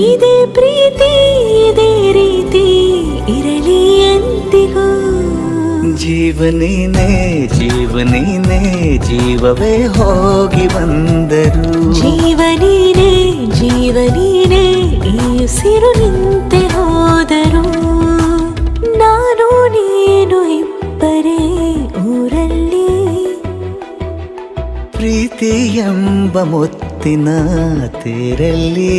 ಇದೇ ಪ್ರೀತಿ ಇದೇ ರೀತಿ ಇರಲಿ ಎಂದಿಗೂ. ಜೀವನೀನೇ ಜೀವನೀನೇ ಜೀವವೇ ಹೋಗಿ ಬಂದರು. ಜೀವನೀನೇ ಜೀವನೀನೇ ಈ ಉಸಿರು ನಿಂತೆ ಹೋದರು. ನಾನು ನೀನು ಇಬ್ಬರೇ ಊರಲ್ಲಿ. ಪ್ರೀತಿ ಎಂಬ ಮುತ್ತಿನ ತೇರಲ್ಲಿ